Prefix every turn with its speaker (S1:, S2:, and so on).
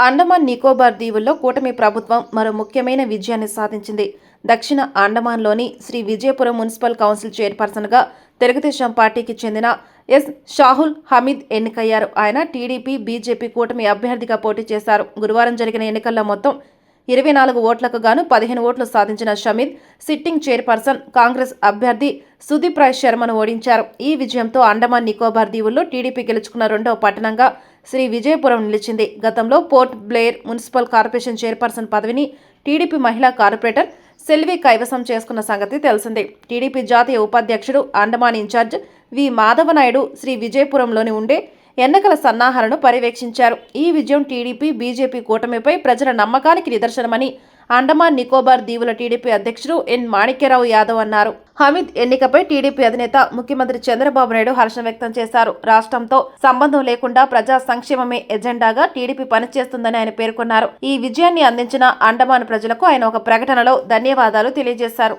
S1: అండమాన్ నికోబార్ దీవుల్లో కూటమి ప్రభుత్వం మరో ముఖ్యమైన విజయాన్ని సాధించింది. దక్షిణ అండమాన్లోని శ్రీ విజయపురం మున్సిపల్ కౌన్సిల్ చైర్పర్సన్గా తెలుగుదేశం పార్టీకి చెందిన ఎస్ షాహుల్ హమీద్ ఎన్నికయ్యారు. ఆయన టీడీపీ, బీజేపీ కూటమి అభ్యర్థిగా పోటీ చేశారు. గురువారం జరిగిన ఎన్నికల్లో మొత్తం 24 ఓట్లకు గాను 15 ఓట్లు సాధించిన షమీద్ సిట్టింగ్ చైర్పర్సన్ కాంగ్రెస్ అభ్యర్థి సుదీప్ రాయ్ శర్మను ఓడించారు. ఈ విజయంతో అండమాన్ నికోబార్ దీవుల్లో టీడీపీ గెలుచుకున్న రెండవ పట్టణంగా శ్రీ విజయపురం నిలిచింది. గతంలో port Blair municipal corporation chairperson పదవిని టీడీపీ మహిళా కార్పొరేటర్ సెల్వి కైవసం చేసుకున్న సంగతి తెలిసిందే. టీడీపీ జాతీయ ఉపాధ్యక్షుడు, అండమాన్ ఇన్ఛార్జ్ వి మాధవనాయుడు శ్రీ విజయపురంలోని ఉండే ఎన్నికల సన్నాహాలను పర్యవేక్షించారు. ఈ విజయం టీడీపీ, బీజేపీ కూటమిపై ప్రజల నమ్మకానికి నిదర్శనమని అండమాన్ నికోబార్ దీవుల టీడీపీ అధ్యక్షుడు ఎన్ మాణిక్యరావు యాదవ్ అన్నారు. హమీద్ ఎన్నికపై టీడీపీ అధినేత ముఖ్యమంత్రి చంద్రబాబు నాయుడు హర్షం వ్యక్తం చేశారు. రాష్ట్రంతో సంబంధం లేకుండా ప్రజా సంక్షేమమే ఎజెండాగా టీడీపీ పనిచేస్తుందని ఆయన పేర్కొన్నారు. ఈ విజయాన్ని అందించిన అండమాన్ ప్రజలకు ఆయన ఒక ప్రకటనలో ధన్యవాదాలు తెలియజేశారు.